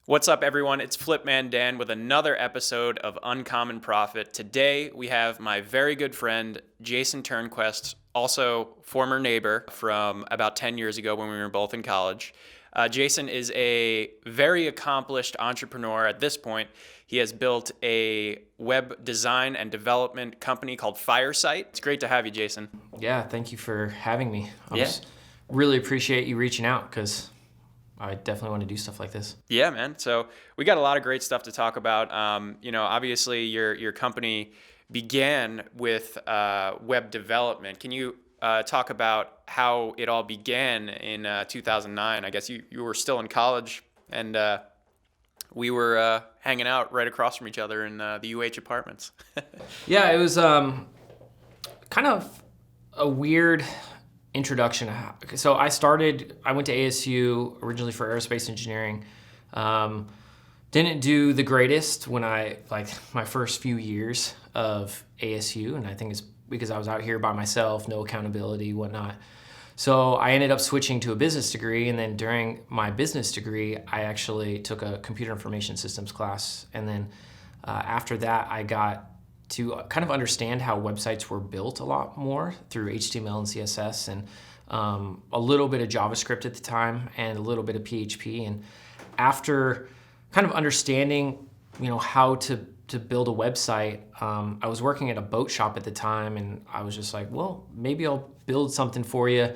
What's up, everyone? It's Flipman Dan with another episode of Uncommon Profit. Today, we have my very good friend, Jason Turnquist, also former neighbor from about 10 years ago when we were both in college. Jason is a very accomplished entrepreneur at this point. He has built a web design and development company called Firesite. It's great to have you, Jason. Yeah, thank you for having me. Yeah. Really appreciate you reaching out because I definitely want to do stuff like this. Yeah, man. So we got a lot of great stuff to talk about. Obviously your company began with web development. Can you talk about how it all began in 2009? I guess you were still in college, and we were hanging out right across from each other in the UH apartments. Yeah, it was kind of a weird introduction. So I went to ASU originally for aerospace engineering. Didn't do the greatest when my first few years of ASU, and I think it's because I was out here by myself, no accountability, whatnot. So I ended up switching to a business degree, and then during my business degree, I actually took a computer information systems class, and then after that, I got to kind of understand how websites were built a lot more through HTML and CSS, and a little bit of JavaScript at the time and a little bit of PHP. And after kind of understanding, how to build a website, I was working at a boat shop at the time, and I was just like, well, maybe I'll build something for you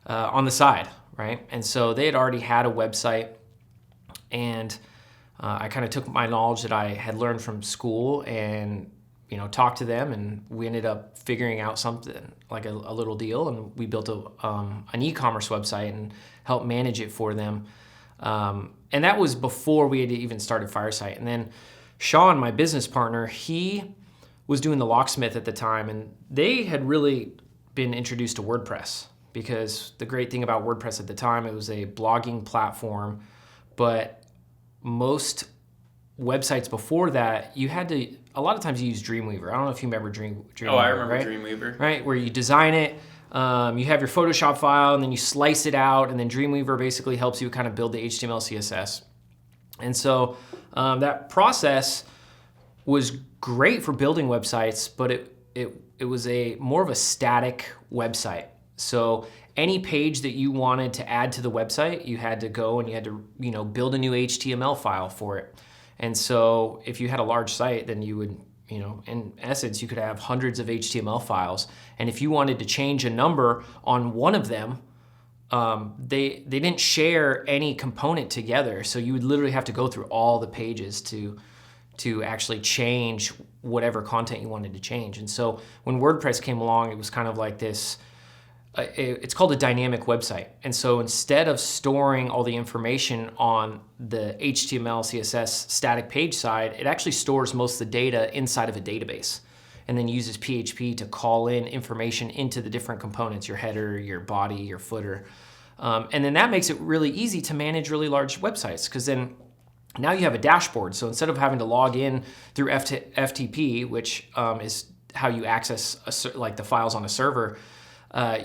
on the side, right? And so they had already had a website, and I kind of took my knowledge that I had learned from school and talked to them, and we ended up figuring out something like a little deal, and we built an e-commerce website and helped manage it for them. And that was before we had even started Firesite. And then Sean, my business partner, he was doing the locksmith at the time, and they had really been introduced to WordPress, because the great thing about WordPress at the time, it was a blogging platform, but most websites before that, a lot of times you use Dreamweaver. I don't know if you remember Dreamweaver. Oh, I remember right? Dreamweaver. Right, where you design it, you have your Photoshop file, and then you slice it out, and then Dreamweaver basically helps you kind of build the HTML, CSS. And so that process was great for building websites, but it was more of a static website. So any page that you wanted to add to the website, you had to go and you had to build a new HTML file for it. And so if you had a large site, then you would, in essence, you could have hundreds of HTML files. And if you wanted to change a number on one of them, they didn't share any component together. So you would literally have to go through all the pages to actually change whatever content you wanted to change. And so when WordPress came along, it was kind of like this, it's called a dynamic website. And so instead of storing all the information on the HTML, CSS static page side, it actually stores most of the data inside of a database, and then uses PHP to call in information into the different components, your header, your body, your footer. And then that makes it really easy to manage really large websites, because then now you have a dashboard. So instead of having to log in through FTP, which is how you access the files on a server,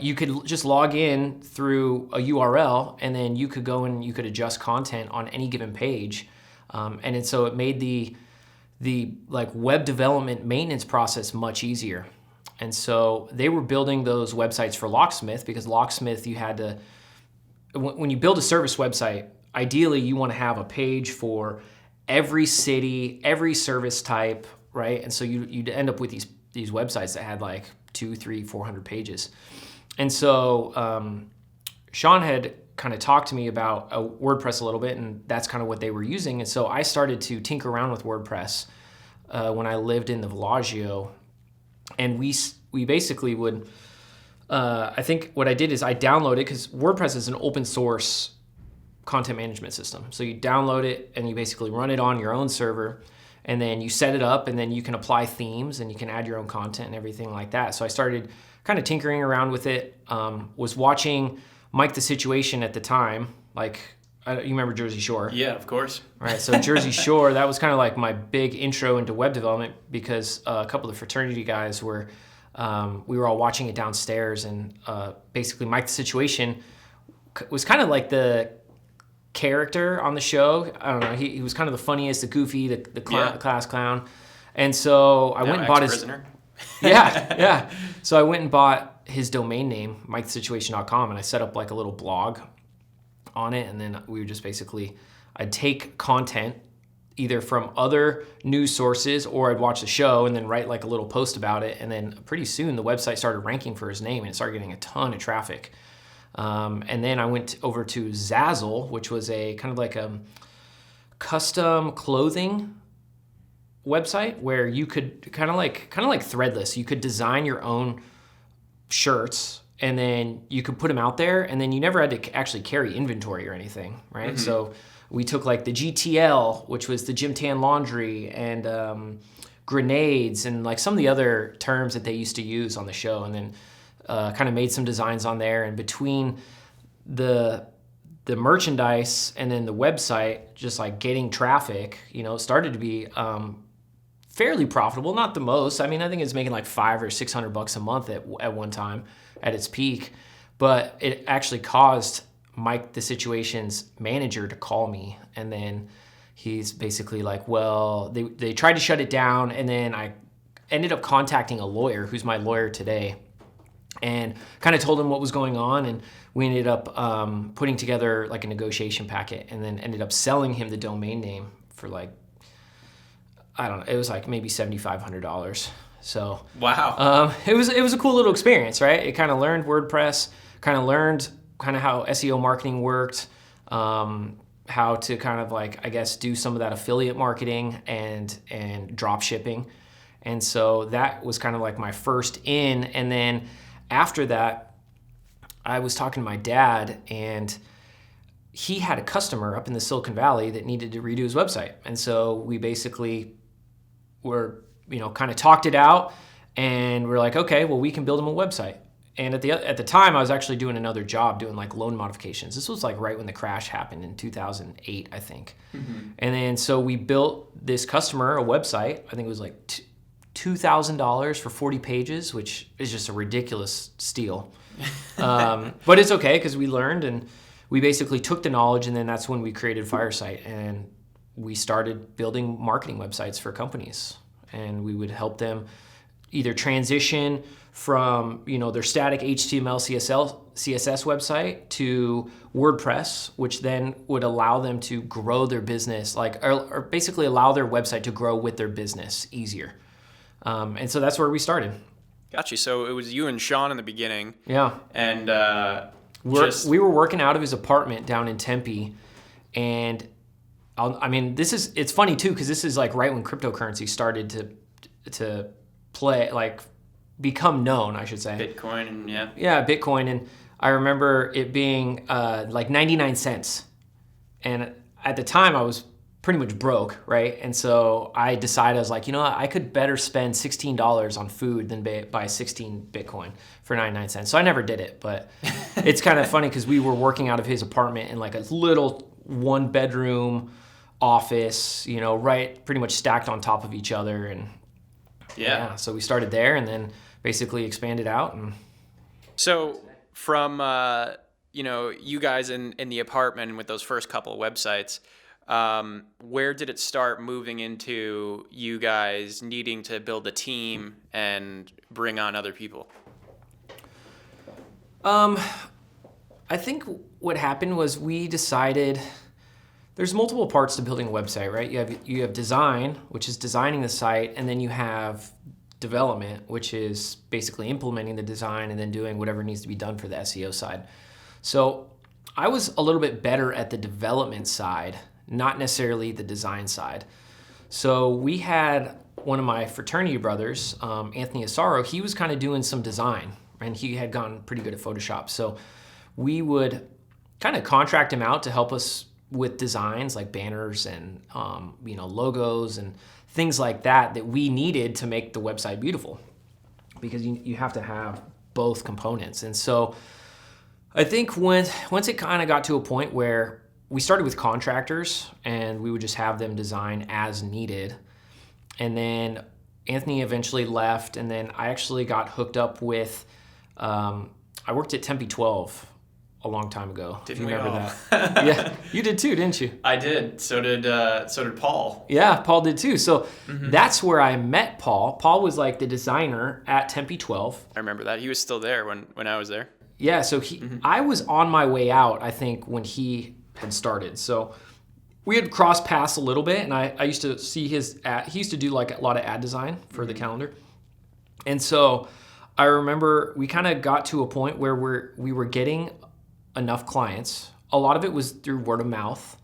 you could just log in through a URL, and then you could go and you could adjust content on any given page. So it made the web development maintenance process much easier. And so they were building those websites for Locksmith, because Locksmith, you had to, when you build a service website, ideally you want to have a page for every city, every service type, right? And so you'd end up with these websites that had 200, 300, 400 pages. And so Sean had kind of talked to me about WordPress a little bit, and that's kind of what they were using. And so I started to tinker around with WordPress when I lived in the Villaggio. And we basically would, I think what I did is I downloaded, because WordPress is an open source content management system. So you download it and you basically run it on your own server, and then you set it up, and then you can apply themes and you can add your own content and everything like that. So I started kind of tinkering around with it, was watching Mike the Situation at the time. You remember Jersey Shore? Yeah, of course. Right, so Jersey Shore, that was kind of like my big intro into web development, because a couple of the fraternity guys we were all watching it downstairs, and basically Mike the Situation was kind of like the character on the show. I don't know. He was kind of the funniest, the goofy, the class clown. And so I went and bought his. Yeah. So I went and bought his domain name, MikeTheSituation.com, and I set up like a little blog on it. And then we would just basically, I'd take content either from other news sources or I'd watch the show and then write like a little post about it. And then pretty soon the website started ranking for his name and it started getting a ton of traffic. And then I went over to Zazzle, which was a kind of like a custom clothing website where you could kind of like Threadless. You could design your own shirts and then you could put them out there and then you never had to actually carry inventory or anything, right? Mm-hmm. So we took like the GTL, which was the Gym Tan Laundry, and grenades and like some of the other terms that they used to use on the show, and then kind of made some designs on there. And between the merchandise and then the website, just like getting traffic, it started to be fairly profitable. Not the most. I mean, I think it's making like $500 or $600 a month at one time at its peak, but it actually caused Mike the Situation's manager to call me, and then he's basically like, well, they tried to shut it down, and then I ended up contacting a lawyer who's my lawyer today and kind of told him what was going on, and we ended up putting together like a negotiation packet and then ended up selling him the domain name for like, I don't know, it was like maybe $7,500. So wow, it was a cool little experience, right? It kind of learned WordPress, kind of how SEO marketing worked, how to kind of like, I guess, do some of that affiliate marketing and drop shipping. And so that was kind of like my first in. And then after that, I was talking to my dad, and he had a customer up in the Silicon Valley that needed to redo his website. And so we basically were, kind of talked it out, and we're like, okay, well, we can build him a website. And at the time, I was actually doing another job doing like loan modifications. This was like right when the crash happened in 2008, I think. Mm-hmm. And then so we built this customer a website. I think it was like $2,000 for 40 pages, which is just a ridiculous steal. But it's okay because we learned, and we basically took the knowledge, and then that's when we created Firesight, and we started building marketing websites for companies, and we would help them either transition from their static HTML, CSS website to WordPress, which then would allow them to grow their business, or basically allow their website to grow with their business easier. And so that's where we started. Gotcha. So it was you and Sean in the beginning. Yeah. And we were working out of his apartment down in Tempe, and it's funny too because this is like right when cryptocurrency started to play, like become known, I should say. Bitcoin and Yeah, Bitcoin. And I remember it being like 99 cents. And at the time I was pretty much broke, right? And so I decided, I was like, I could better spend $16 on food than buy 16 Bitcoin for 99 cents. So I never did it, but it's kind of funny because we were working out of his apartment in like a little 1-bedroom office, right, pretty much stacked on top of each other. And yeah, so we started there and then basically expanded out. And so from you guys in the apartment and with those first couple of websites, where did it start moving into you guys needing to build a team and bring on other people? I think what happened was we decided there's multiple parts to building a website, right? You have design, which is designing the site, and then you have development, which is basically implementing the design and then doing whatever needs to be done for the SEO side. So I was a little bit better at the development side, not necessarily the design side. So we had one of my fraternity brothers, Anthony Asaro, he was kind of doing some design, and he had gotten pretty good at Photoshop. So we would kind of contract him out to help us with designs like banners and logos and things like that we needed to make the website beautiful, because you have to have both components. And so I think once it kind of got to a point where we started with contractors and we would just have them design as needed, and then Anthony eventually left, and then I actually got hooked up with I worked at Tempe 12 a long time ago. Didn't if you we remember all? that. Yeah, you did too, didn't you? I did. So did Paul. Yeah, Paul did too. So that's where I met Paul. Paul was like the designer at Tempe 12. I remember that. He was still there when I was there. Yeah, so I was on my way out, I think, when he had started. So we had crossed paths a little bit, and I used to see his ad. He used to do like a lot of ad design for the calendar. And so I remember we kind of got to a point where we were getting enough clients. A lot of it was through word of mouth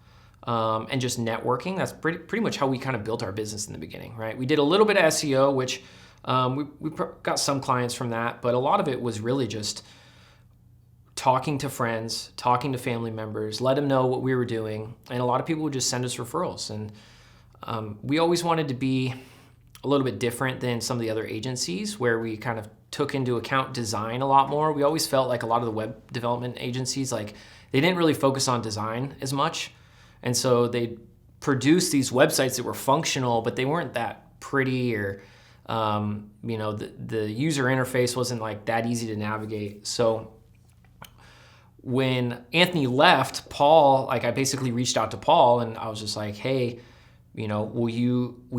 and just networking. That's pretty much how we kind of built our business in the beginning, right? We did a little bit of SEO, which we got some clients from that, but a lot of it was really just talking to friends, talking to family members, let them know what we were doing. And a lot of people would just send us referrals. And we always wanted to be a little bit different than some of the other agencies where we kind of took into account design a lot more. We always felt like a lot of the web development agencies, like they didn't really focus on design as much. And so they produced these websites that were functional, but they weren't that pretty, or the user interface wasn't like that easy to navigate. So when Anthony left, Paul, like I basically reached out to Paul and I was just like, hey, we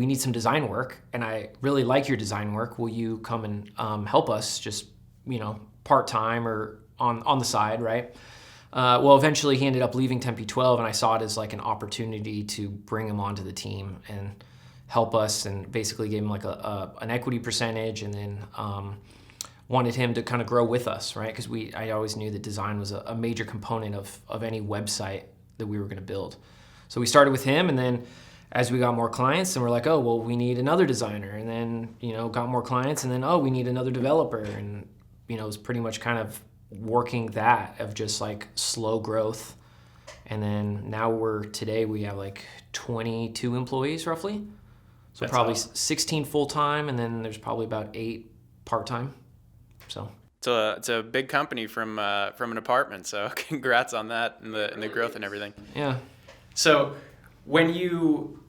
need some design work, and I really like your design work. Will you come and help us just, part-time or on the side, right? Well, eventually he ended up leaving Tempe 12, and I saw it as like an opportunity to bring him onto the team and help us, and basically gave him like an equity percentage, and then wanted him to kind of grow with us, right? Because I always knew that design was a major component of any website that we were going to build. So we started with him, and then as we got more clients, and we're like, oh, well, we need another designer, and then, got more clients, and then, oh, we need another developer. And, it was pretty much kind of working that of just like slow growth. And then now today we have like 22 employees roughly. So That's probably awesome. 16 full-time, and then there's probably about 8 part-time. So it's a big company from an apartment. So congrats on that and the growth and everything. yeah. So when you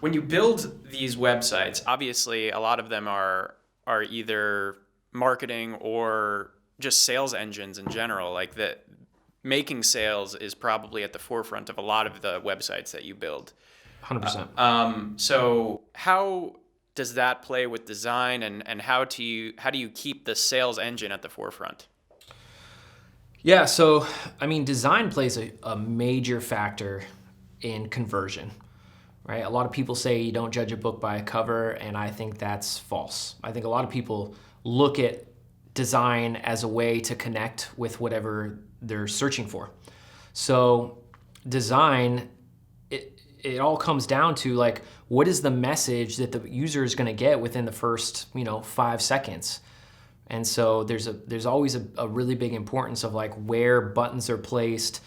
build these websites, obviously a lot of them are either marketing or just sales engines in general. Like that, making sales is probably at the forefront of a lot of the websites that you build. 100%. So how does that play with design, and how do you keep the sales engine at the forefront? Yeah, so design plays a major factor in conversion, right? A lot of people say you don't judge a book by a cover, and I think that's false. I think a lot of people look at design as a way to connect with whatever they're searching for. So design, it all comes down to like, what is the message that the user is going to get within the first 5 seconds? And so there's always a really big importance of like where buttons are placed,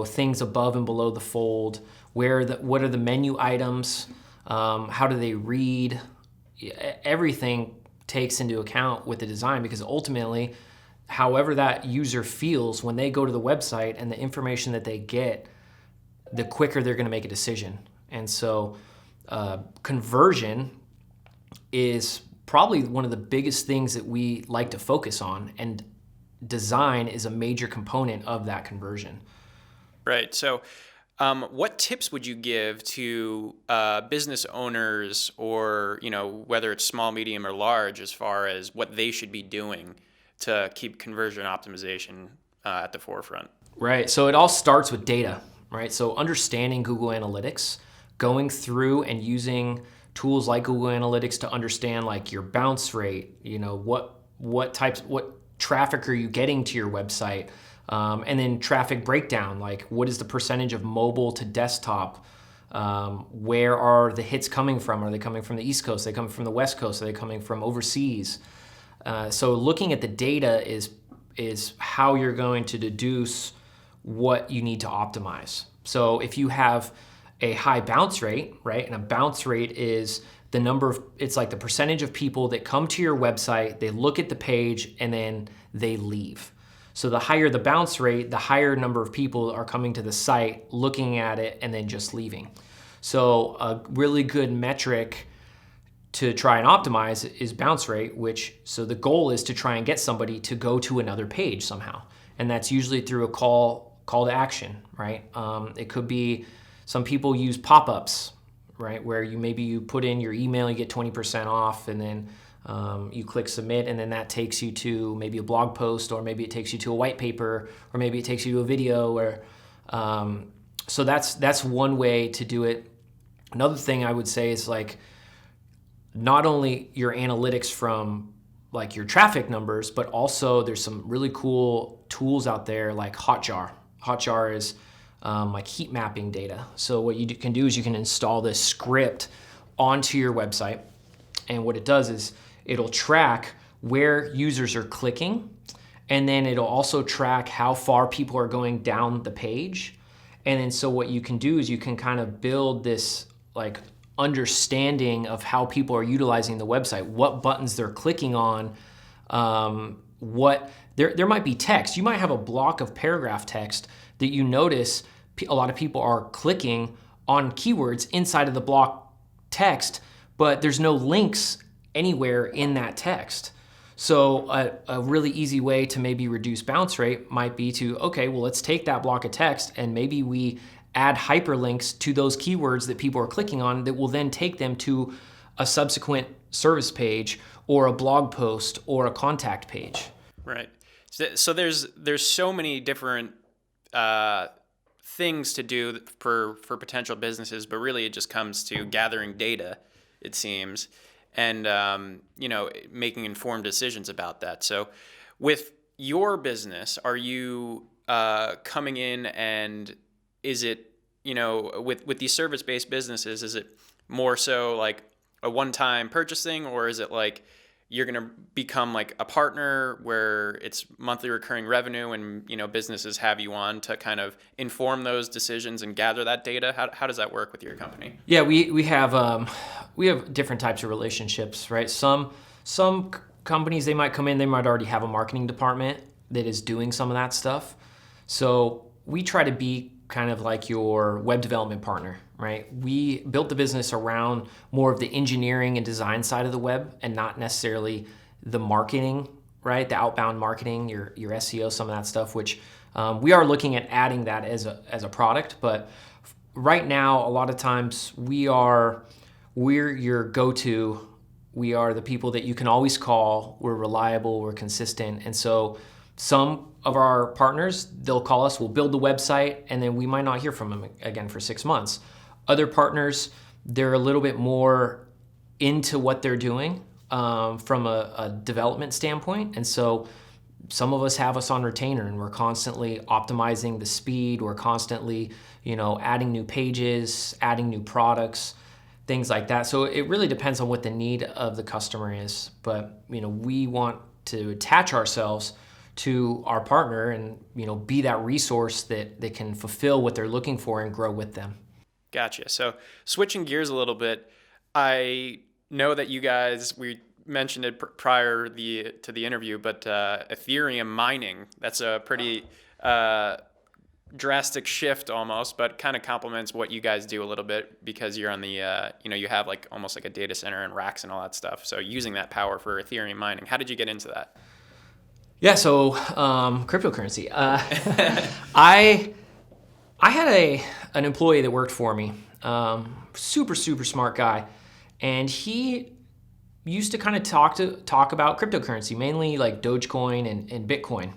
things above and below the fold, what are the menu items, how do they read? Everything takes into account with the design, because ultimately, however that user feels when they go to the website and the information that they get, the quicker they're going to make a decision. And so conversion is probably one of the biggest things that we like to focus on, and design is a major component of that conversion. Right. So what tips would you give to business owners, or, whether it's small, medium, or large, as far as what they should be doing to keep conversion optimization at the forefront? Right. So it all starts with data, right? So understanding Google Analytics, going through and using tools like Google Analytics to understand like your bounce rate, what traffic are you getting to your website? And then traffic breakdown, like what is the percentage of mobile to desktop? Where are the hits coming from? Are they coming from the East Coast? Are they coming from the West Coast? Are they coming from overseas? So looking at the data is how you're going to deduce what you need to optimize. So if you have a high bounce rate, right? And a bounce rate is it's like the percentage of people that come to your website, they look at the page, and then they leave. So the higher the bounce rate, the higher number of people are coming to the site, looking at it, and then just leaving. So a really good metric to try and optimize is bounce rate, so the goal is to try and get somebody to go to another page somehow. and that's usually through a call to action, right? It could be, some people use pop-ups, right, where you put in your email, you get 20% off, and then you click submit, and then that takes you to maybe a blog post, or maybe it takes you to a white paper, or maybe it takes you to a video, or so that's one way to do it. Another thing I would say is like, not only your analytics from like your traffic numbers, but also there's some really cool tools out there like Hotjar. Hotjar is like heat mapping data. So what you can do is you can install this script onto your website, and what it does is it'll track where users are clicking, and then it'll also track how far people are going down the page. And then so what you can do is you can kind of build this like understanding of how people are utilizing the website, what buttons they're clicking on, what there might be text. You might have a block of paragraph text that you notice a lot of people are clicking on keywords inside of the block text, but there's no links anywhere in that text. So a really easy way to maybe reduce bounce rate might be to, okay, well, let's take that block of text and maybe we add hyperlinks to those keywords that people are clicking on that will then take them to a subsequent service page or a blog post or a contact page. Right. So there's so many different things to do for potential businesses, but really it just comes to gathering data, it seems, and making informed decisions about that. So with your business, are you coming in, and is it, with these service-based businesses, is it more so like a one-time purchasing, or is it like you're going to become like a partner where it's monthly recurring revenue, and businesses have you on to kind of inform those decisions and gather that data? How does that work with your company? Yeah, we have different types of relationships, right? Some companies, they might come in, they might already have a marketing department that is doing some of that stuff. So we try to be kind of like your web development partner, right? We built the business around more of the engineering and design side of the web, and not necessarily the marketing, right? The outbound marketing, your SEO, some of that stuff, which we are looking at adding that as a product. But right now, a lot of times we're your go-to. We are the people that you can always call. We're reliable, we're consistent. And so some of our partners, they'll call us, we'll build the website, and then we might not hear from them again for 6 months. Other partners, they're a little bit more into what they're doing from a development standpoint. And so some of us have us on retainer, and we're constantly optimizing the speed. We're constantly, adding new pages, adding new products, things like that. So it really depends on what the need of the customer is. But, we want to attach ourselves to our partner and, be that resource that they can fulfill what they're looking for and grow with them. Gotcha. So switching gears a little bit, I know that you guys, we mentioned it prior to the interview, but Ethereum mining, that's a pretty drastic shift almost, but kind of complements what you guys do a little bit, because you're on the, you have like almost like a data center and racks and all that stuff. So using that power for Ethereum mining, how did you get into that? Yeah, so cryptocurrency. I had an employee that worked for me, super smart guy, and he used to kind of talk about cryptocurrency, mainly like Dogecoin and Bitcoin,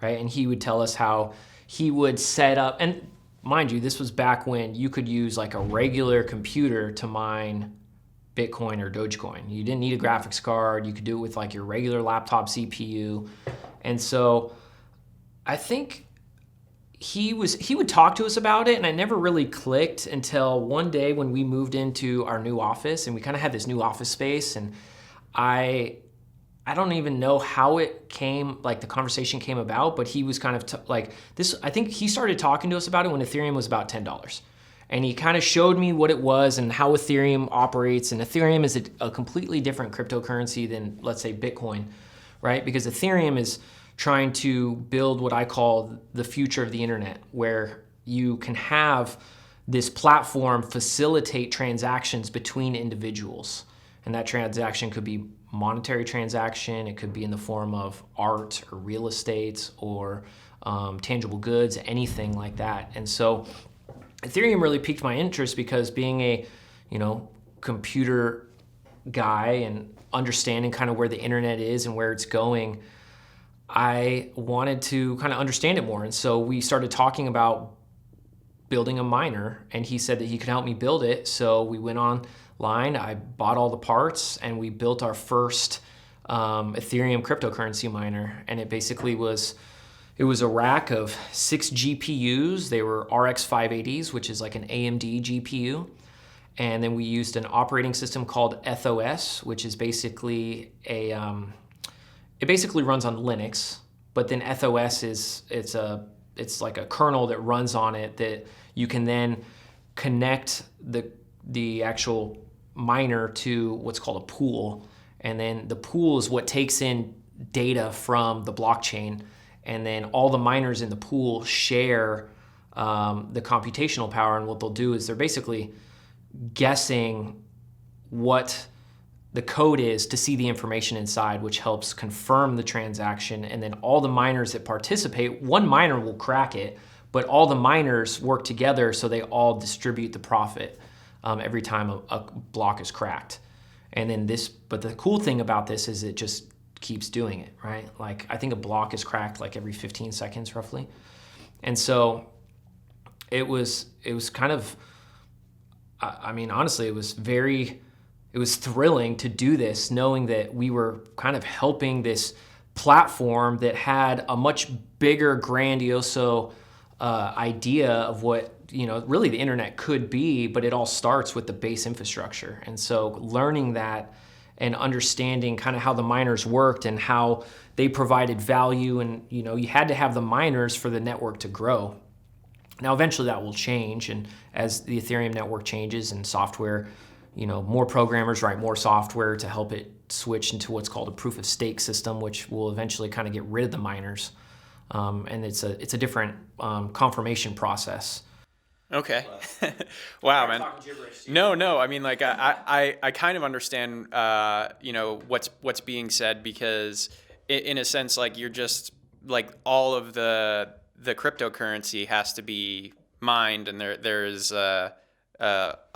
right? And he would tell us how he would set up, and mind you, this was back when you could use like a regular computer to mine Bitcoin or Dogecoin. You didn't need a graphics card. You could do it with like your regular laptop CPU. And so I think he would talk to us about it, and I never really clicked until one day when we moved into our new office, and we kind of had this new office space, and I don't even know how it came, like the conversation came about, but he was kind of like this. I think he started talking to us about it when Ethereum was about $10. And he kind of showed me what it was and how Ethereum operates. And Ethereum is a completely different cryptocurrency than, let's say, Bitcoin, right? Because Ethereum is trying to build what I call the future of the internet, where you can have this platform facilitate transactions between individuals. And that transaction could be monetary transaction. It could be in the form of art or real estate or tangible goods, anything like that. And so Ethereum really piqued my interest because being a, computer guy and understanding kind of where the internet is and where it's going, I wanted to kind of understand it more. And so we started talking about building a miner, and he said that he could help me build it. So we went online, I bought all the parts, and we built our first Ethereum cryptocurrency miner. And it basically was a rack of 6 GPUs. They were RX 580s, which is like an AMD GPU. And then we used an operating system called ethos, which is basically it basically runs on Linux, but then ethos it's like a kernel that runs on it that you can then connect the actual miner to what's called a pool. And then the pool is what takes in data from the blockchain. And then all the miners in the pool share the computational power. And what they'll do is they're basically guessing what the code is to see the information inside, which helps confirm the transaction. And then all the miners that participate, one miner will crack it, but all the miners work together so they all distribute the profit every time a block is cracked. And then but the cool thing about this is it just keeps doing it, right? Like I think a block is cracked like every 15 seconds roughly. And so it was kind of, honestly, it was thrilling to do this, knowing that we were kind of helping this platform that had a much bigger, grandiose idea of what, really the internet could be, but it all starts with the base infrastructure. And so learning that and understanding kind of how the miners worked and how they provided value, and, you had to have the miners for the network to grow. Now, eventually that will change, and as the Ethereum network changes and software, more programmers write more software to help it switch into what's called a proof of stake system, which will eventually kind of get rid of the miners. And it's a different confirmation process. Okay. Wow, man. No. I mean, like I kind of understand, what's being said, because in a sense, like you're just like all of the cryptocurrency has to be mined, and there's a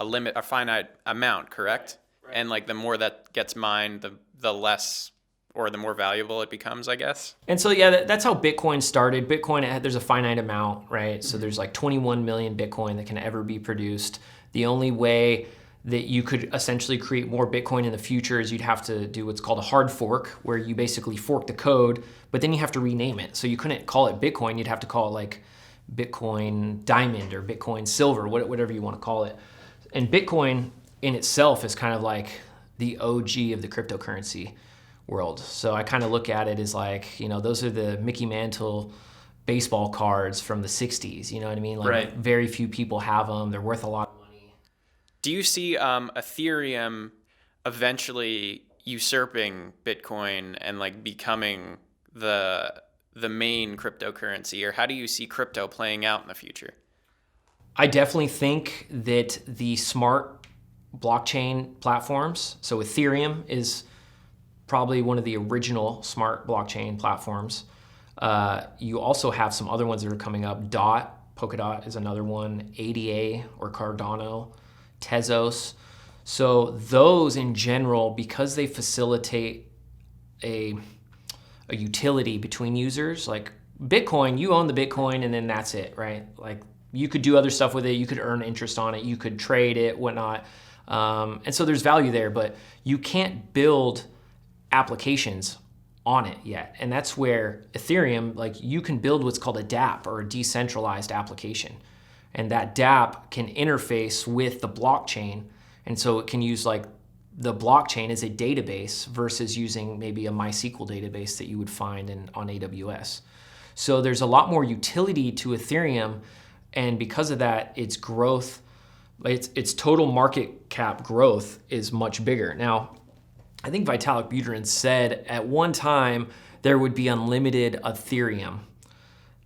limit, a finite amount, correct? Right. And like the more that gets mined, the less or the more valuable it becomes, I guess. And so, yeah, that's how Bitcoin started. Bitcoin, there's a finite amount, right? Mm-hmm. So there's like 21 million Bitcoin that can ever be produced. The only way that you could essentially create more Bitcoin in the future is you'd have to do what's called a hard fork, where you basically fork the code, but then you have to rename it. So you couldn't call it Bitcoin. You'd have to call it like Bitcoin Diamond or Bitcoin Silver, whatever you want to call it. And Bitcoin in itself is kind of like the OG of the cryptocurrency world. So I kind of look at it as like, those are the Mickey Mantle baseball cards from the 60s. You know what I mean? Like right. Very few people have them. They're worth a lot of money. Do you see Ethereum eventually usurping Bitcoin and like becoming the main cryptocurrency, or how do you see crypto playing out in the future? I definitely think that the smart blockchain platforms, so Ethereum is probably one of the original smart blockchain platforms. You also have some other ones that are coming up. Polkadot is another one, ADA or Cardano, Tezos. So those in general, because they facilitate a utility between users, like Bitcoin, you own the Bitcoin and then that's it, right? Like you could do other stuff with it. You could earn interest on it. You could trade it, whatnot. And so there's value there, but you can't build applications on it yet. And that's where Ethereum, like you can build what's called a dApp, or a decentralized application. And that dApp can interface with the blockchain. And so it can use like the blockchain as a database versus using maybe a MySQL database that you would find on AWS. So there's a lot more utility to Ethereum. And because of that, its growth, its total market cap growth is much bigger. Now, I think Vitalik Buterin said at one time there would be unlimited Ethereum.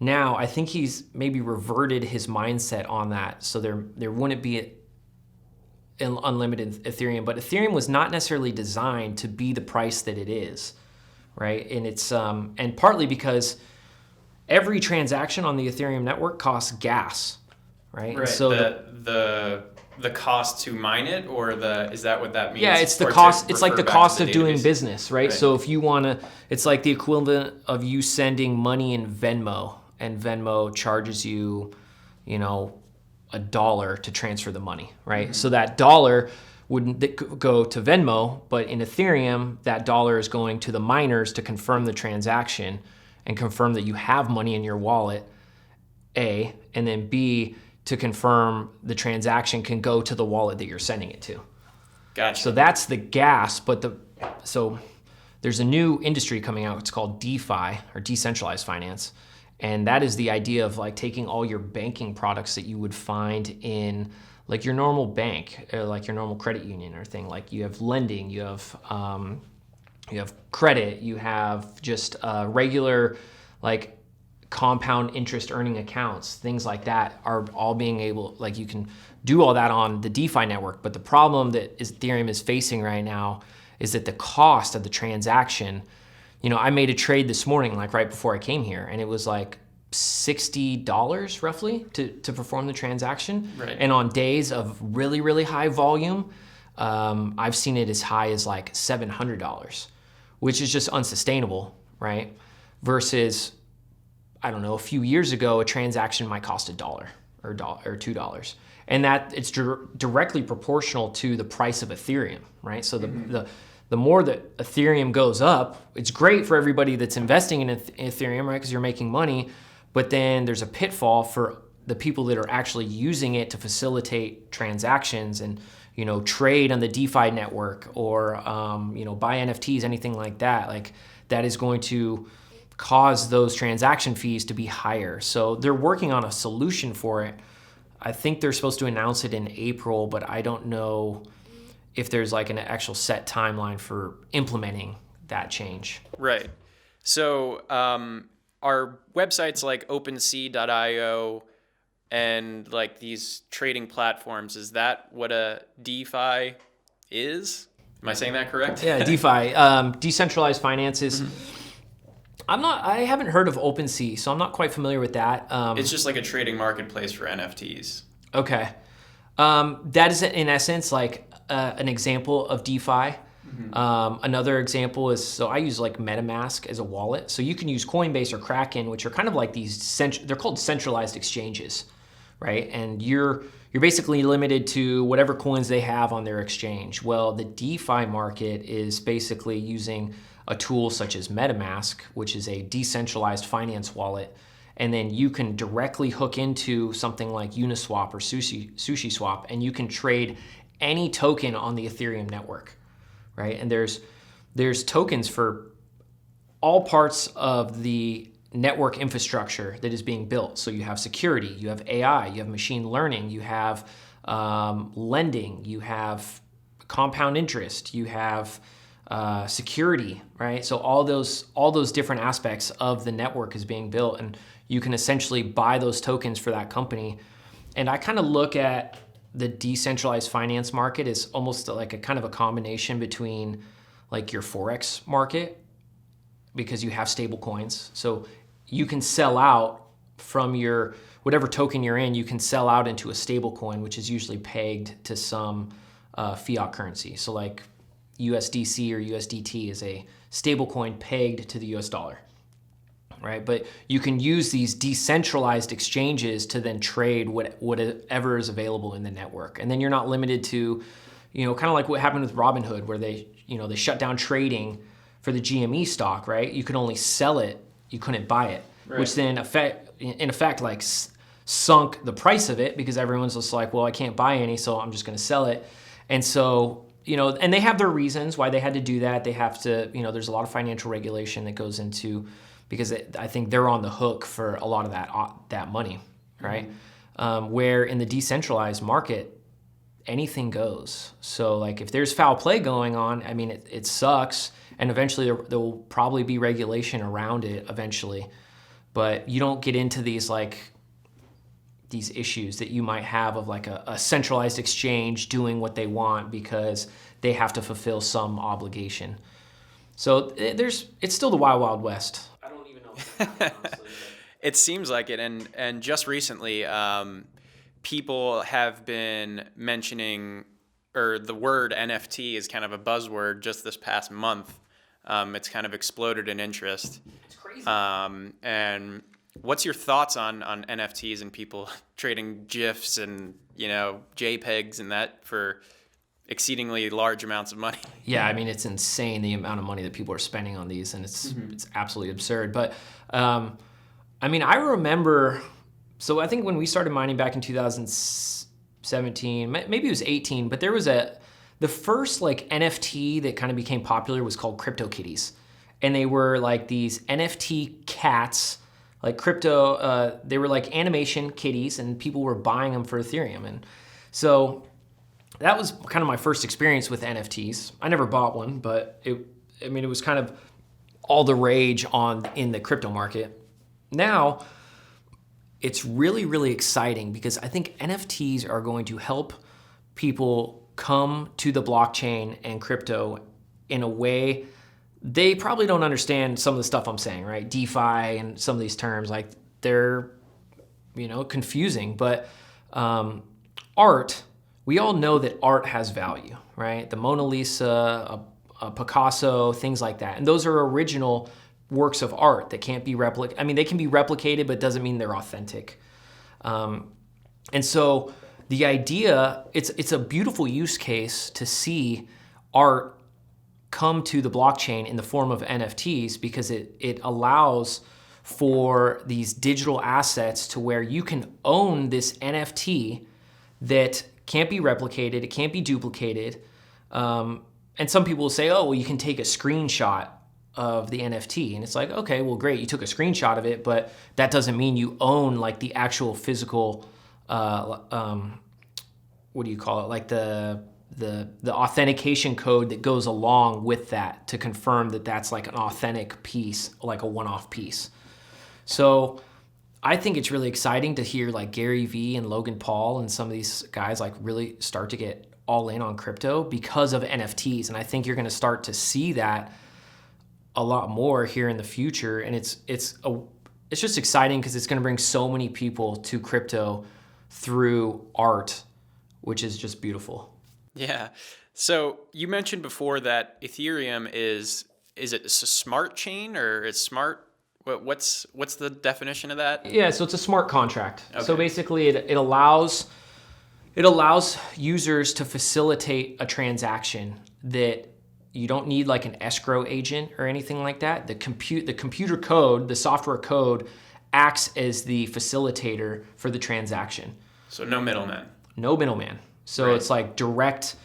Now, I think he's maybe reverted his mindset on that. So there wouldn't be an unlimited Ethereum, but Ethereum was not necessarily designed to be the price that it is, right? And it's and partly because every transaction on the Ethereum network costs gas, right? Right. And so the cost to mine it, or is that what that means? yeah, it's the Or to cost. It's like refer the back cost to of the doing database? business, right? So if you want to, it's like the equivalent of you sending money in Venmo, and Venmo charges you, $1 to transfer the money, right? Mm-hmm. So that dollar wouldn't go to Venmo, but in Ethereum, that dollar is going to the miners to confirm the transaction and confirm that you have money in your wallet, A, and then B, to confirm the transaction can go to the wallet that you're sending it to. Gotcha. So that's the gas, so there's a new industry coming out. It's called DeFi, or decentralized finance. And that is the idea of like taking all your banking products that you would find in like your normal bank, or like your normal credit union or thing. Like you have lending, you have credit, you have just regular like compound interest earning accounts, things like that are all being able, like you can do all that on the DeFi network. But the problem that Ethereum is facing right now is that the cost of the transaction, I made a trade this morning, like right before I came here, and it was like $60 roughly to perform the transaction. Right. And on days of really, really high volume, I've seen it as high as like $700, which is just unsustainable, right? Versus, I don't know, a few years ago, a transaction might cost $1 or $2. And that it's directly proportional to the price of Ethereum, right? So the more that Ethereum goes up, it's great for everybody that's investing in Ethereum, right? Because you're making money, but then there's a pitfall for the people that are actually using it to facilitate transactions and, trade on the DeFi network, or, buy NFTs, anything like that. Like that is going to cause those transaction fees to be higher. So they're working on a solution for it. I think they're supposed to announce it in April, but I don't know if there's like an actual set timeline for implementing that change. Right. So are websites like OpenSea.io and like these trading platforms, is that what a DeFi is? Am I saying that correct? Yeah, DeFi, decentralized finances. Mm-hmm. I haven't heard of OpenSea, so I'm not quite familiar with that. It's just like a trading marketplace for NFTs. Okay. That is in essence like an example of DeFi. Mm-hmm. Another example is, so I use like MetaMask as a wallet. So you can use Coinbase or Kraken, which are kind of like they're called centralized exchanges, right? And you're basically limited to whatever coins they have on their exchange. Well, the DeFi market is basically using a tool such as MetaMask, which is a decentralized finance wallet. And then you can directly hook into something like Uniswap or SushiSwap, and you can trade any token on the Ethereum network, right? And there's tokens for all parts of the network infrastructure that is being built. So you have security, you have AI, you have machine learning, you have lending, you have compound interest, you have security, right? So all those different aspects of the network is being built, and you can essentially buy those tokens for that company. And I kind of look at the decentralized finance market as almost like a kind of a combination between like your Forex market, because you have stable coins. So you can sell out from your whatever token you're in, you can sell out into a stable coin, which is usually pegged to some fiat currency. So like USDC or USDT is a stable coin pegged to the US dollar, right? But you can use these decentralized exchanges to then trade whatever is available in the network. And then you're not limited to, kind of like what happened with Robinhood, where they shut down trading for the GME stock, right? You could only sell it, you couldn't buy it, right. Which then in effect like sunk the price of it, because everyone's just like, well, I can't buy any, so I'm just going to sell it. And so, and they have their reasons why they had to do that. They have to, there's a lot of financial regulation that goes into, because I think they're on the hook for a lot of that money, right? Mm-hmm. Where in the decentralized market, anything goes. So like if there's foul play going on, I mean, it sucks. And eventually there will probably be regulation around it eventually. But you don't get into these issues that you might have of like a centralized exchange doing what they want because they have to fulfill some obligation. So it's still the wild, wild west. I don't even know what's going on, honestly. It seems like it, and just recently, people have been mentioning, or the word NFT is kind of a buzzword just this past month. It's kind of exploded in interest. It's crazy. And what's your thoughts on NFTs and people trading GIFs and JPEGs and that for exceedingly large amounts of money? Yeah, I mean, it's insane the amount of money that people are spending on these, and it's absolutely absurd. But I mean, I remember, so I think when we started mining back in 2017, maybe it was 18, but there was the first like NFT that kind of became popular was called CryptoKitties. And they were like these NFT cats, like they were like animation kitties, and people were buying them for Ethereum. And so that was kind of my first experience with NFTs. I never bought one, but it was kind of all the rage in the crypto market. Now, it's really, really exciting because I think NFTs are going to help people come to the blockchain and crypto in a way they probably don't understand some of the stuff I'm saying, right? DeFi and some of these terms, like they're, confusing. But art, we all know that art has value, right? The Mona Lisa, a Picasso, things like that. And those are original works of art that can't be replicated. I mean, they can be replicated, but it doesn't mean they're authentic. And so the idea, it's a beautiful use case to see art come to the blockchain in the form of NFTs, because it allows for these digital assets to where you can own this NFT that can't be replicated, it can't be duplicated. And some people will say, oh, well, you can take a screenshot of the NFT. And it's like, okay, well, great, you took a screenshot of it, but that doesn't mean you own like the actual physical, what do you call it? Like the authentication code that goes along with that to confirm that that's like an authentic piece, like a one-off piece. So I think it's really exciting to hear like Gary Vee and Logan Paul and some of these guys like really start to get all in on crypto because of NFTs. And I think you're going to start to see that a lot more here in the future. And it's just exciting because it's going to bring so many people to crypto through art, which is just beautiful. Yeah. So you mentioned before that Ethereum is it a smart chain, or is smart? What's the definition of that? Yeah, so it's a smart contract. Okay. So basically it allows users to facilitate a transaction that you don't need like an escrow agent or anything like that. The computer code, the software code acts as the facilitator for the transaction. So no middleman. No middleman. So Right. It's like direct.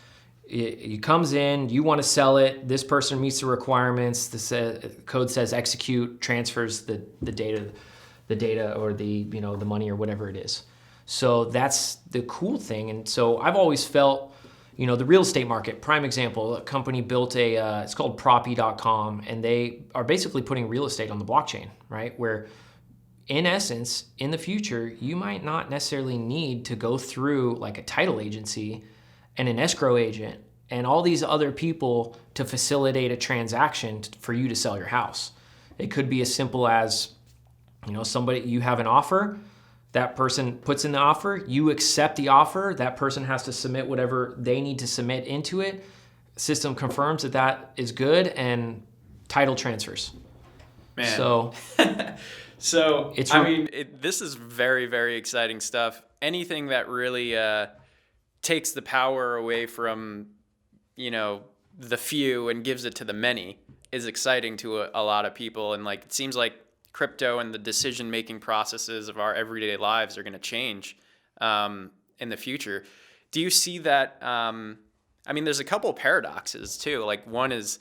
It comes in, you want to sell it, this person meets the requirements, the code says execute, transfers the data or the money or whatever it is. So that's the cool thing. And so I've always felt, the real estate market, prime example, a company built it's called Proppy.com, and they are basically putting real estate on the blockchain, right? Where in essence, in the future, you might not necessarily need to go through like a title agency and an escrow agent and all these other people to facilitate a transaction for you to sell your house. It could be as simple as, you have an offer, that person puts in the offer, you accept the offer, that person has to submit whatever they need to submit into it, system confirms that is good, and title transfers. Man. So this is very, very exciting stuff. Anything that really takes the power away from, the few and gives it to the many is exciting to a lot of people. And like, it seems like crypto and the decision-making processes of our everyday lives are going to change in the future. Do you see that? There's a couple of paradoxes too. Like, one is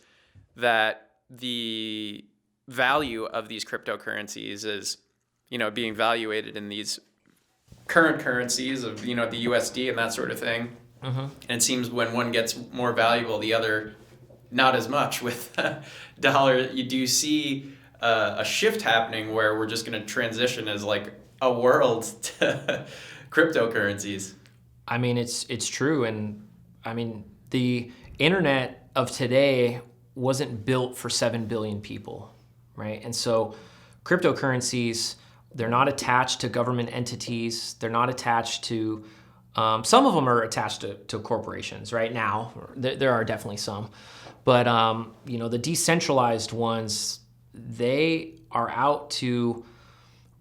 that the value of these cryptocurrencies is, being evaluated in these current currencies of, the USD and that sort of thing. Mm-hmm. And it seems when one gets more valuable, the other not as much with dollar. You do see a shift happening where we're just going to transition as like a world to cryptocurrencies. I mean, it's true. And I mean, the internet of today wasn't built for 7 billion people, right? And so cryptocurrencies They're not attached to government entities. They're not attached to, some of them are attached to corporations right now. There are definitely some. But, the decentralized ones, they are out to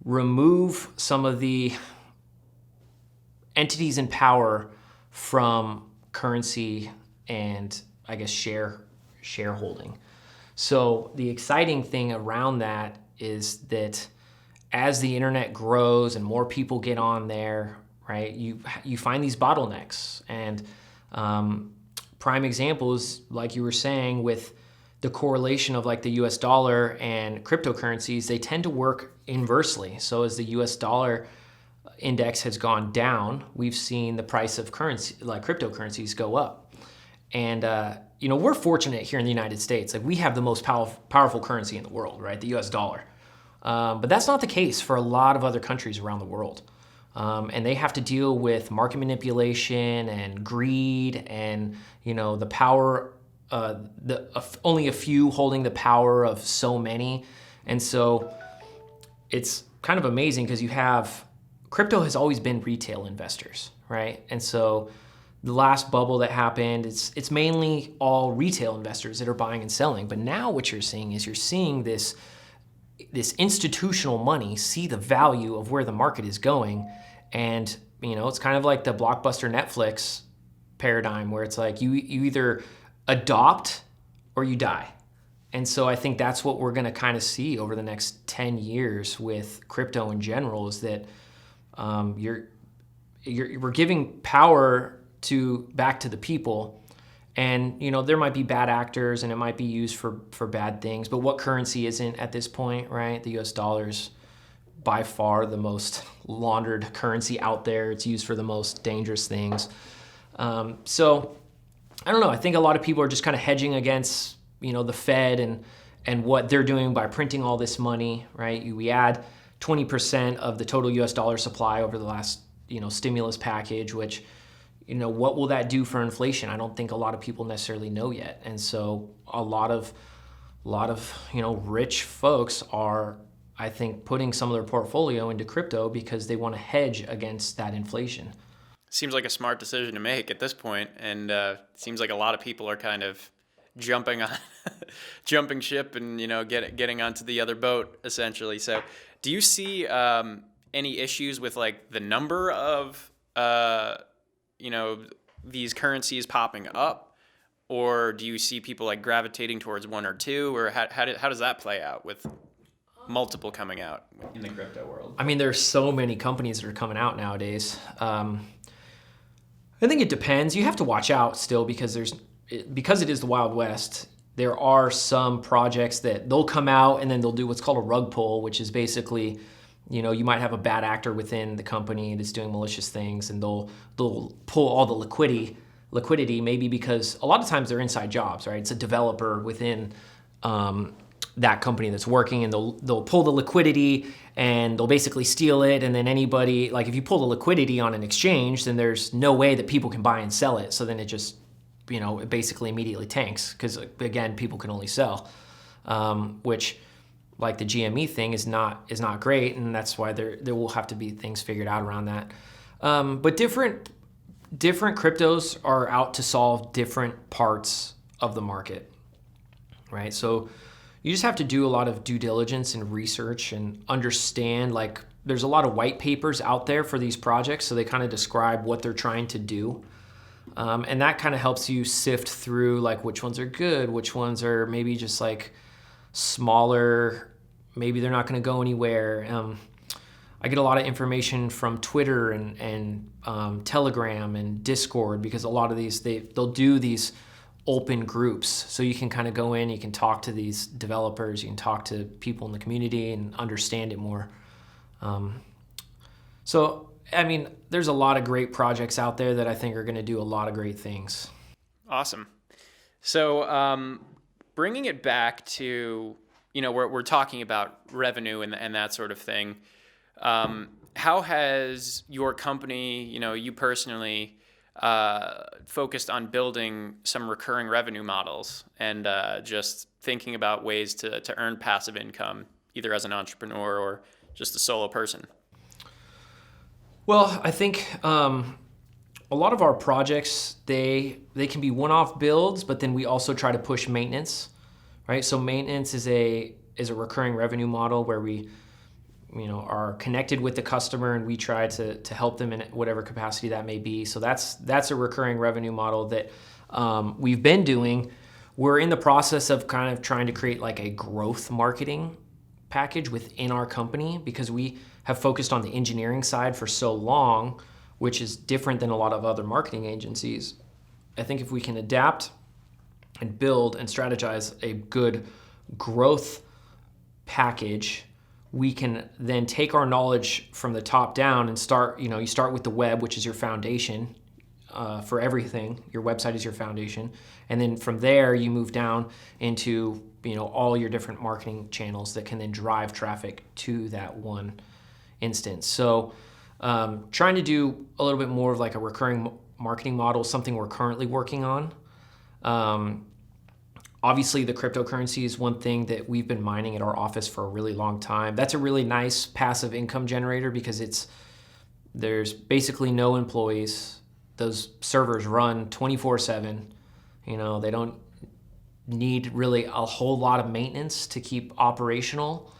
remove some of the entities in power from currency and, I guess, shareholding. So the exciting thing around that is that as the internet grows and more people get on there, right, you find these bottlenecks. And prime examples, like you were saying, with the correlation of like the US dollar and cryptocurrencies, they tend to work inversely. So as the US dollar index has gone down, we've seen the price of currency, like cryptocurrencies, go up. And we're fortunate here in the United States. Like, we have the most powerful currency in the world, right? The US dollar. But that's not the case for a lot of other countries around the world. And they have to deal with market manipulation and greed and, the power, only a few holding the power of so many. And so it's kind of amazing because crypto has always been retail investors, right? And so the last bubble that happened, it's mainly all retail investors that are buying and selling. But now what you're seeing is this institutional money see the value of where the market is going. And, it's kind of like the Blockbuster Netflix paradigm where it's like you either adopt or you die. And so I think that's what we're going to kind of see over the next 10 years with crypto in general, is that we're giving power back to the people. And, there might be bad actors and it might be used for bad things, but what currency isn't at this point, right? The US dollar's by far the most laundered currency out there. It's used for the most dangerous things. So I don't know. I think a lot of people are just kind of hedging against, the Fed and what they're doing by printing all this money, right? We add 20% of the total US dollar supply over the last, stimulus package, which, what will that do for inflation? I don't think a lot of people necessarily know yet. And so a lot of rich folks are, I think, putting some of their portfolio into crypto because they want to hedge against that inflation. Seems like a smart decision to make at this point, and seems like a lot of people are kind of jumping ship and getting onto the other boat essentially. So, do you see any issues with like the number of these currencies popping up, or do you see people like gravitating towards one or two, or how does that play out with multiple coming out in the crypto world? I mean, there's so many companies that are coming out nowadays. I think it depends. You have to watch out still because it is the Wild West. There are some projects that they'll come out and then they'll do what's called a rug pull, which is basically, you might have a bad actor within the company that's doing malicious things, and they'll pull all the liquidity, maybe because a lot of times they're inside jobs, right? It's a developer within that company that's working, and they'll pull the liquidity and they'll basically steal it. And then anybody, like if you pull the liquidity on an exchange, then there's no way that people can buy and sell it. So then it just, it basically immediately tanks because, again, people can only sell, which, like the GME thing, is not great, and that's why there will have to be things figured out around that. But different cryptos are out to solve different parts of the market, right? So you just have to do a lot of due diligence and research and understand, like, there's a lot of white papers out there for these projects, so they kind of describe what they're trying to do. And that kind of helps you sift through like which ones are good, which ones are maybe just like smaller, maybe they're not going to go anywhere. I get a lot of information from Twitter and Telegram and Discord, because a lot of these, they'll do these open groups. So you can kind of go in, you can talk to these developers, you can talk to people in the community and understand it more. So, I mean, there's a lot of great projects out there that I think are going to do a lot of great things. Awesome. So, bringing it back to, we're talking about revenue and that sort of thing. How has your company, you personally, focused on building some recurring revenue models and just thinking about ways to earn passive income, either as an entrepreneur or just a solo person? Well, I think a lot of our projects, they can be one-off builds, but then we also try to push maintenance, right? So maintenance is a recurring revenue model where we are connected with the customer and we try to help them in whatever capacity that may be. So that's a recurring revenue model that we've been doing. We're in the process of kind of trying to create like a growth marketing package within our company because we have focused on the engineering side for so long, which is different than a lot of other marketing agencies. I think if we can adapt and build and strategize a good growth package, we can then take our knowledge from the top down and start, you start with the web, which is your foundation for everything. Your website is your foundation. And then from there, you move down into, all your different marketing channels that can then drive traffic to that one instance. So trying to do a little bit more of like a recurring marketing model, something we're currently working on. Obviously, the cryptocurrency is one thing that we've been mining at our office for a really long time. That's a really nice passive income generator because there's basically no employees. Those servers run 24/7. They don't need really a whole lot of maintenance to keep operational.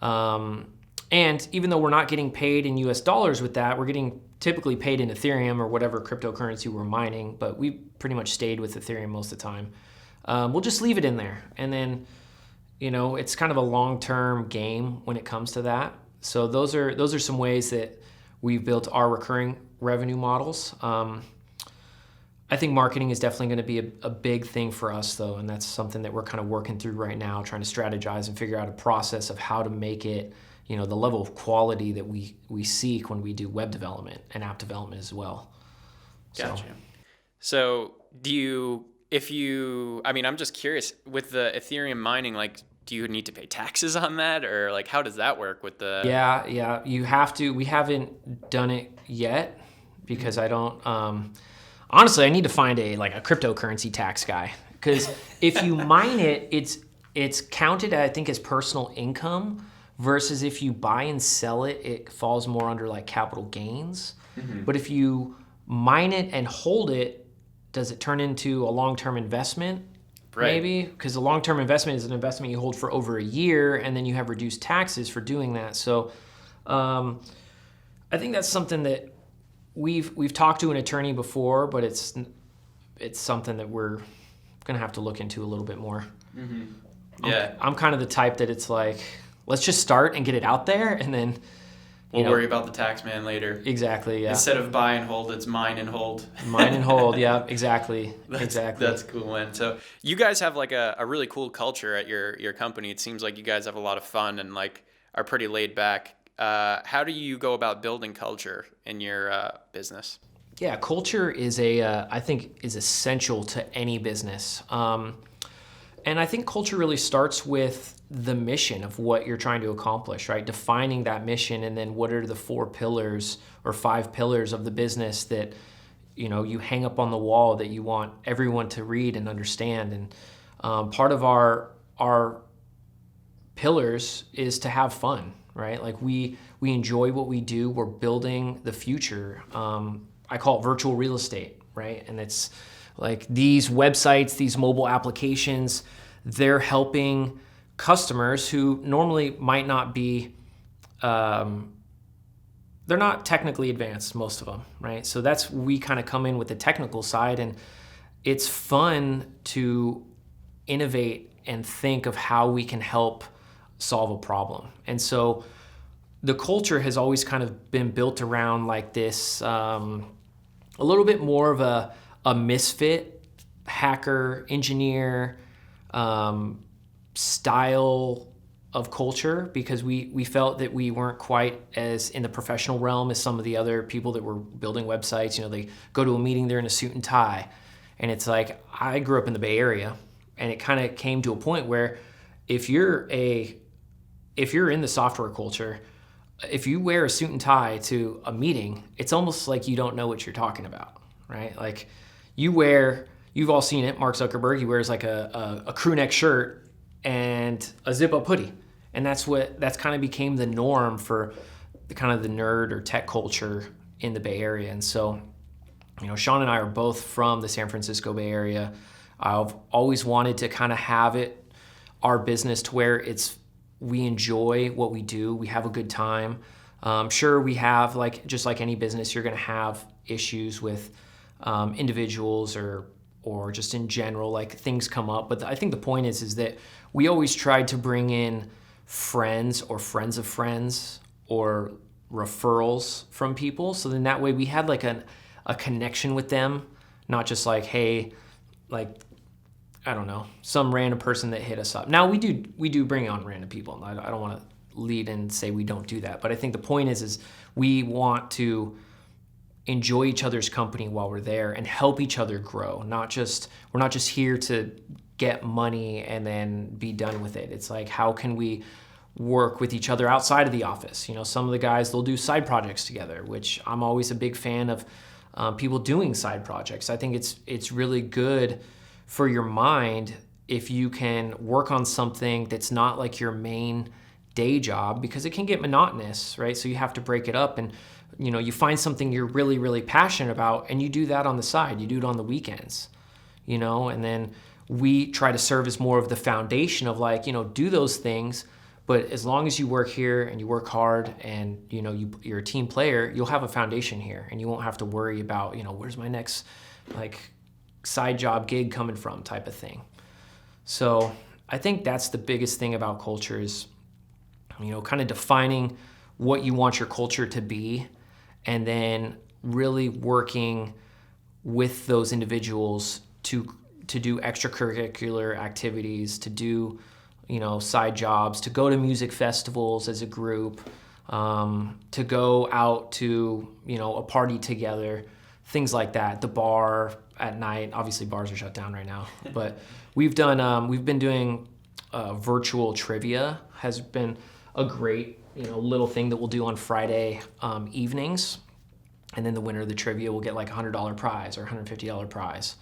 And even though we're not getting paid in US dollars with that, we're getting typically paid in Ethereum or whatever cryptocurrency we're mining, but we pretty much stayed with Ethereum most of the time. We'll just leave it in there. And then, it's kind of a long-term game when it comes to that. So those are some ways that we've built our recurring revenue models. I think marketing is definitely going to be a big thing for us, though, and that's something that we're kind of working through right now, trying to strategize and figure out a process of how to make it, the level of quality that we seek when we do web development and app development as well. Gotcha. So I'm just curious, with the Ethereum mining, like, do you need to pay taxes on that, or like, how does that work with the? Yeah, you have to. We haven't done it yet because I don't. Honestly, I need to find a cryptocurrency tax guy because if you mine it, it's counted, I think, as personal income versus if you buy and sell it, it falls more under like capital gains. Mm-hmm. But if you mine it and hold it, does it turn into a long-term investment? Right. Maybe, because a long-term investment is an investment you hold for over a year, and then you have reduced taxes for doing that. So I think that's something that we've talked to an attorney before, but it's something that we're going to have to look into a little bit more. Mm-hmm. Yeah. I'm kind of the type that it's like, let's just start and get it out there, and then we'll worry about the tax man later. Exactly, yeah. Instead of buy and hold, it's mine and hold. Mine and hold, yeah, exactly. That's cool, man. So you guys have like a really cool culture at your company. It seems like you guys have a lot of fun and like are pretty laid back. How do you go about building culture in your business? Yeah, culture is I think is essential to any business. And I think culture really starts with the mission of what you're trying to accomplish, right? Defining that mission, and then what are the 4 pillars or 5 pillars of the business that you hang up on the wall that you want everyone to read and understand. And part of our pillars is to have fun, right? Like we enjoy what we do. We're building the future. I call it virtual real estate, right? And it's like these websites, these mobile applications, they're helping customers who normally might not be, they're not technically advanced, most of them, right? So we kind of come in with the technical side, and it's fun to innovate and think of how we can help solve a problem. And so the culture has always kind of been built around like this, a little bit more of a misfit, hacker, engineer, style of culture, because we felt that we weren't quite as in the professional realm as some of the other people that were building websites. They go to a meeting, they're in a suit and tie. And it's like, I grew up in the Bay Area, and it kind of came to a point where if you're in the software culture, if you wear a suit and tie to a meeting, it's almost like you don't know what you're talking about, right? Like you've all seen it, Mark Zuckerberg, he wears like a crew neck shirt and a zip up hoodie. And that's kind of became the norm for the kind of the nerd or tech culture in the Bay Area. And so, Sean and I are both from the San Francisco Bay Area. I've always wanted to kind of have our business to where we enjoy what we do. We have a good time. Sure, we have, just like any business, you're going to have issues with individuals or just in general, like things come up. But I think the point is that we always tried to bring in friends or friends of friends or referrals from people. So then that way we had like a connection with them, not just like, hey, like, I don't know, some random person that hit us up. Now we do bring on random people. I don't want to lead and say we don't do that, but I think the point is we want to enjoy each other's company while we're there and help each other grow. We're not just here to get money and then be done with it. It's like, how can we work with each other outside of the office? Some of the guys, they'll do side projects together, which I'm always a big fan of people doing side projects. I think it's really good for your mind if you can work on something that's not like your main day job, because it can get monotonous, right? So you have to break it up and you find something you're really, really passionate about and you do that on the side. You do it on the weekends, and then we try to serve as more of the foundation of do those things. But as long as you work here and you work hard and, you're a team player, you'll have a foundation here and you won't have to worry about, where's my next side job gig coming from type of thing. So I think that's the biggest thing about culture is, kind of defining what you want your culture to be and then really working with those individuals to do extracurricular activities, to do side jobs, to go to music festivals as a group, to go out to, a party together, things like that. The bar at night, obviously bars are shut down right now, but we've been doing virtual trivia, has been a great, little thing that we'll do on Friday evenings. And then the winner of the trivia will get like $100 prize or $150 prize.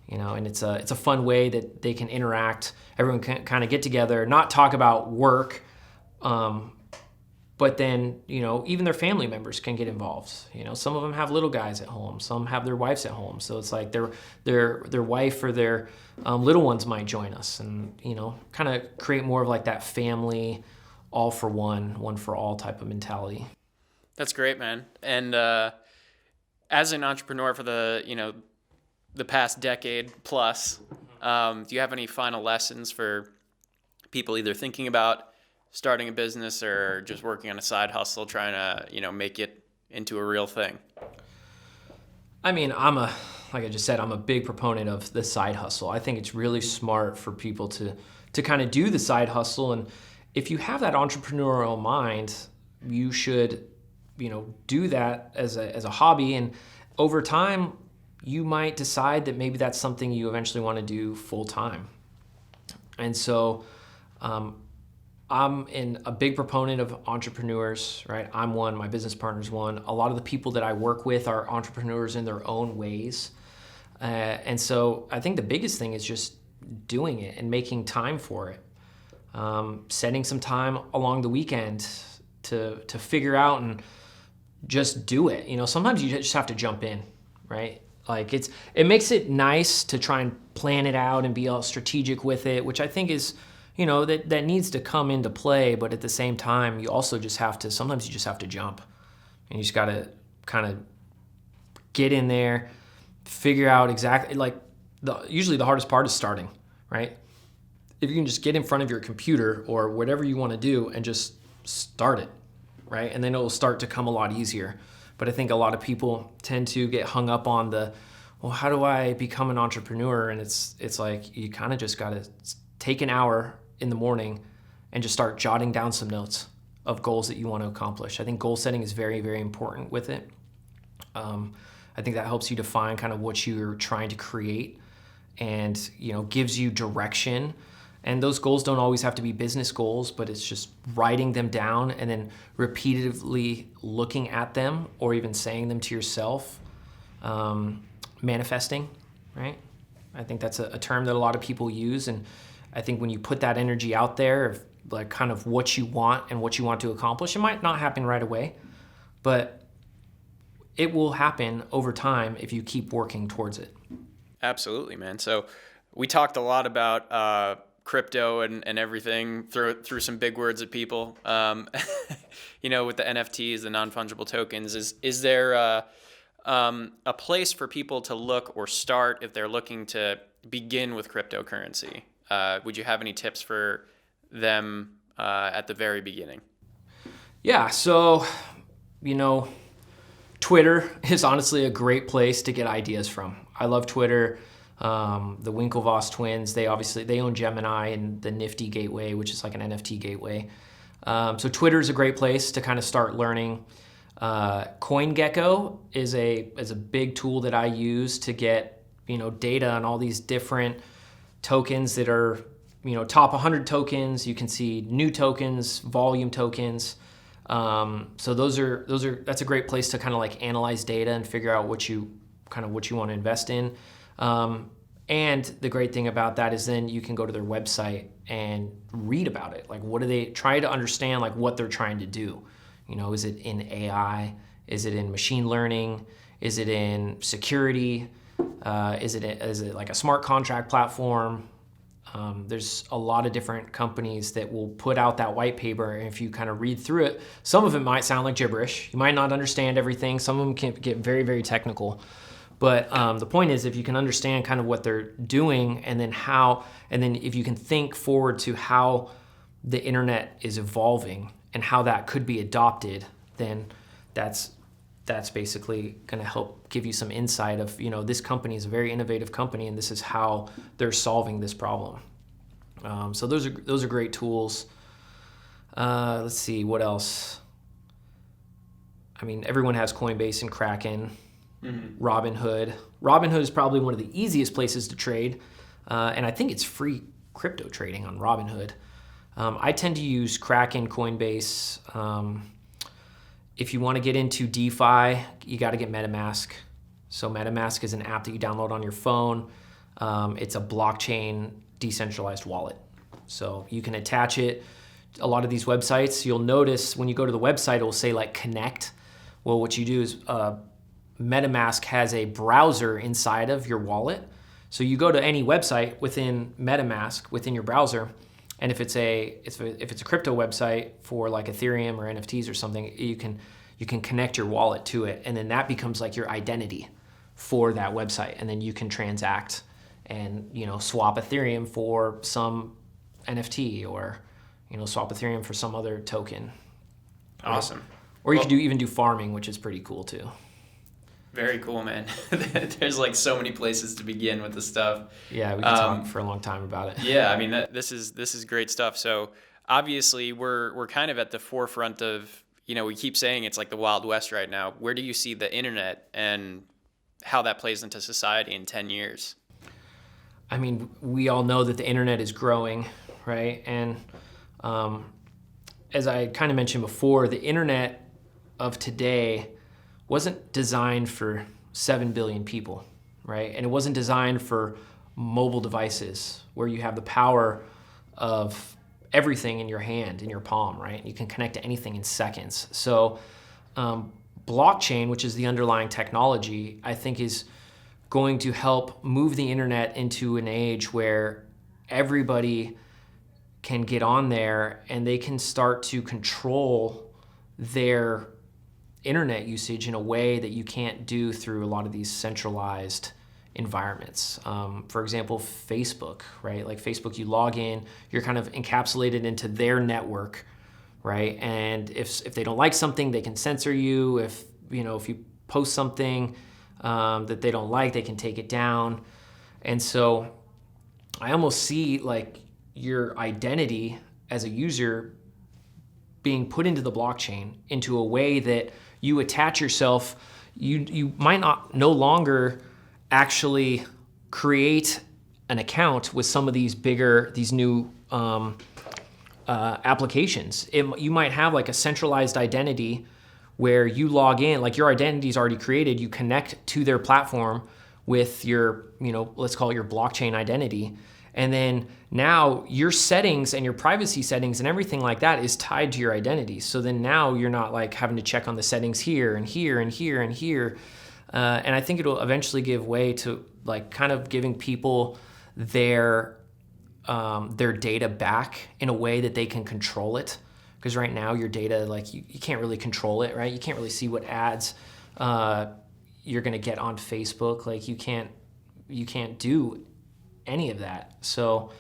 And it's a fun way that they can interact. Everyone can kind of get together, not talk about work, but then, even their family members can get involved. Some of them have little guys at home, some have their wives at home. So it's like their wife or their little ones might join us and, kind of create more of like that family, all for one for all type of mentality. That's great, man. And as an entrepreneur for the past decade plus, do you have any final lessons for people either thinking about starting a business or just working on a side hustle, trying to, make it into a real thing? I mean, like I just said, I'm a big proponent of the side hustle. I think it's really smart for people to kind of do the side hustle. And if you have that entrepreneurial mind, you should, do that as a hobby. And over time, you might decide that maybe that's something you eventually want to do full time. And so I'm a big proponent of entrepreneurs, right? I'm one, my business partner's one. A lot of the people that I work with are entrepreneurs in their own ways. And so I think the biggest thing is just doing it and making time for it. Setting some time along the weekend to figure out and just do it. Sometimes you just have to jump in, right? Like it makes it nice to try and plan it out and be all strategic with it, which I think is, that needs to come into play. But at the same time, you also sometimes you just have to jump and you just got to kind of get in there, figure out exactly usually the hardest part is starting, right? If you can just get in front of your computer or whatever you want to do and just start it, right? And then it will start to come a lot easier. But I think a lot of people tend to get hung up on how do I become an entrepreneur? And it's like you kind of just got to take an hour in the morning and just start jotting down some notes of goals that you want to accomplish. I think goal setting is very, very important with it. I think that helps you define kind of what you're trying to create and, gives you direction. And those goals don't always have to be business goals, but it's just writing them down and then repeatedly looking at them or even saying them to yourself. Manifesting, right? I think that's a term that a lot of people use. And I think when you put that energy out there of like kind of what you want and what you want to accomplish. It might not happen right away, but it will happen over time if you keep working towards it. Absolutely, man. So we talked a lot about crypto and everything, through some big words at people. With the NFTs, the non-fungible tokens, is there a place for people to look or start if they're looking to begin with cryptocurrency? Would you have any tips for them at the very beginning? Yeah, so, Twitter is honestly a great place to get ideas from. I love Twitter. The Winklevoss twins, they own Gemini and the Nifty Gateway, which is like an NFT gateway. So Twitter is a great place to kind of start learning. CoinGecko is a big tool that I use to get data on all these different tokens that are top 100 tokens. You can see new tokens, volume tokens. So that's a great place to kind of like analyze data and figure out what you want to invest in. And the great thing about that is then you can go to their website and read about it. Like, what do they try to understand, like what they're trying to do? Is it in AI? Is it in machine learning? Is it in security? Is it like a smart contract platform? There's a lot of different companies that will put out that white paper, and if you kind of read through it, some of it might sound like gibberish. You might not understand everything. Some of them can get very, very technical. But the point is, if you can understand kind of what they're doing, and then if you can think forward to how the internet is evolving and how that could be adopted, then that's basically going to help give you some insight of, this company is a very innovative company and this is how they're solving this problem. So those are great tools. Let's see, what else? I mean, everyone has Coinbase and Kraken. Mm-hmm. Robinhood. Robinhood is probably one of the easiest places to trade, and I think it's free crypto trading on Robinhood. I tend to use Kraken, Coinbase. If you want to get into DeFi, you got to get MetaMask. So MetaMask is an app that you download on your phone. It's a blockchain decentralized wallet. So you can attach it. A lot of these websites, you'll notice when you go to the website, it will say like connect. Well, what you do is MetaMask has a browser inside of your wallet. So you go to any website within MetaMask, within your browser, and if it's a crypto website for like Ethereum or NFTs or something, you can connect your wallet to it, and then that becomes like your identity for that website, and then you can transact and swap Ethereum for some NFT, or swap Ethereum for some other token. Awesome. Or you could even do farming, which is pretty cool too. Very cool, man. There's like so many places to begin with this stuff. Yeah, we could talk for a long time about it. Yeah, I mean this is great stuff. So obviously we're kind of at the forefront of, we keep saying it's like the Wild West right now. Where do you see the internet and how that plays into society in 10 years? I mean, we all know that the internet is growing, right? And as I kind of mentioned before, the internet of today wasn't designed for 7 billion people, right? And it wasn't designed for mobile devices where you have the power of everything in your hand, in your palm, right? You can connect to anything in seconds. So blockchain, which is the underlying technology, I think is going to help move the internet into an age where everybody can get on there and they can start to control their internet usage in a way that you can't do through a lot of these centralized environments. For example, Facebook, right? Like Facebook, you log in, you're kind of encapsulated into their network, right? And if they don't like something, they can censor you. If you post something that they don't like, they can take it down. And so I almost see like your identity as a user being put into the blockchain into a way that you attach yourself. You might not no longer actually create an account with some of these new applications. You might have like a centralized identity where you log in, like your identity is already created. You connect to their platform with your, let's call it your blockchain identity. And then now your settings and your privacy settings and everything like that is tied to your identity. So then now you're not like having to check on the settings here and here and here and here. And I think it'll eventually give way to like kind of giving people their data back in a way that they can control it. Because right now your data, like you can't really control it, right? You can't really see what ads you're gonna get on Facebook. Like you can't do any of that. So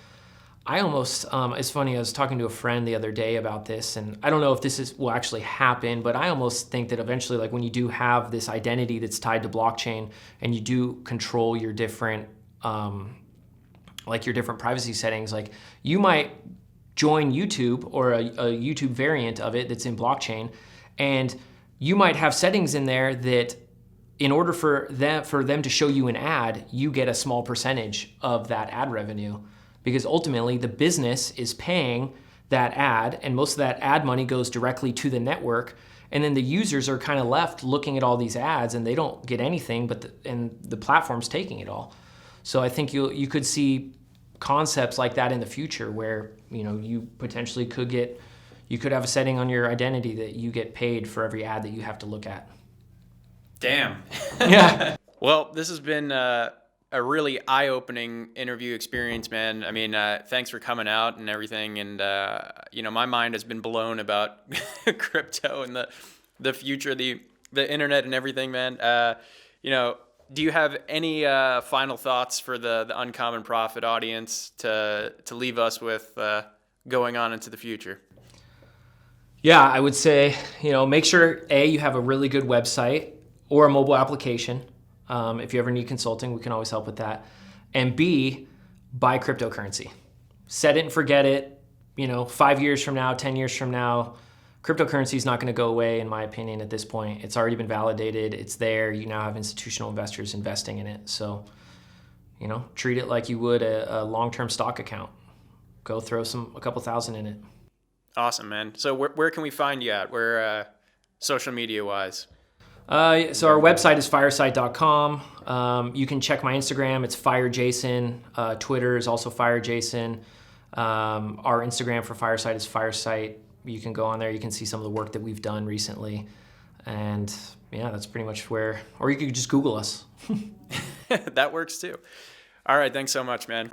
I almost, it's funny, I was talking to a friend the other day about this, and I don't know if will actually happen, but I almost think that eventually, like when you do have this identity that's tied to blockchain and you do control your different, like your different privacy settings, like you might join YouTube or a YouTube variant of it that's in blockchain, and you might have settings in there that in order for them to show you an ad, you get a small percentage of that ad revenue, because ultimately the business is paying that ad, and most of that ad money goes directly to the network, and then the users are kind of left looking at all these ads and they don't get anything, but the platform's taking it all. So I think you could see concepts like that in the future where you potentially could have a setting on your identity that you get paid for every ad that you have to look at. Damn. Yeah. Well, this has been a really eye-opening interview experience, man. I mean, thanks for coming out and everything. And, my mind has been blown about crypto and the future of the internet and everything, man. Do you have any final thoughts for the Uncommon Profit audience to leave us with going on into the future? Yeah, I would say, make sure, A, you have a really good website or a mobile application. If you ever need consulting, we can always help with that. And B, buy cryptocurrency. Set it and forget it. 5 years from now, 10 years from now, cryptocurrency is not going to go away, in my opinion, at this point. It's already been validated. It's there. You now have institutional investors investing in it. So, treat it like you would a long-term stock account. Go throw a couple thousand in it. Awesome, man. So where can we find you at? Where social media-wise? So our website is firesite.com. You can check my Instagram. It's firejason. Twitter is also firejason. Our Instagram for Firesite is Firesite. You can go on there. You can see some of the work that we've done recently. And yeah, that's pretty much or you could just Google us. That works too. All right. Thanks so much, man.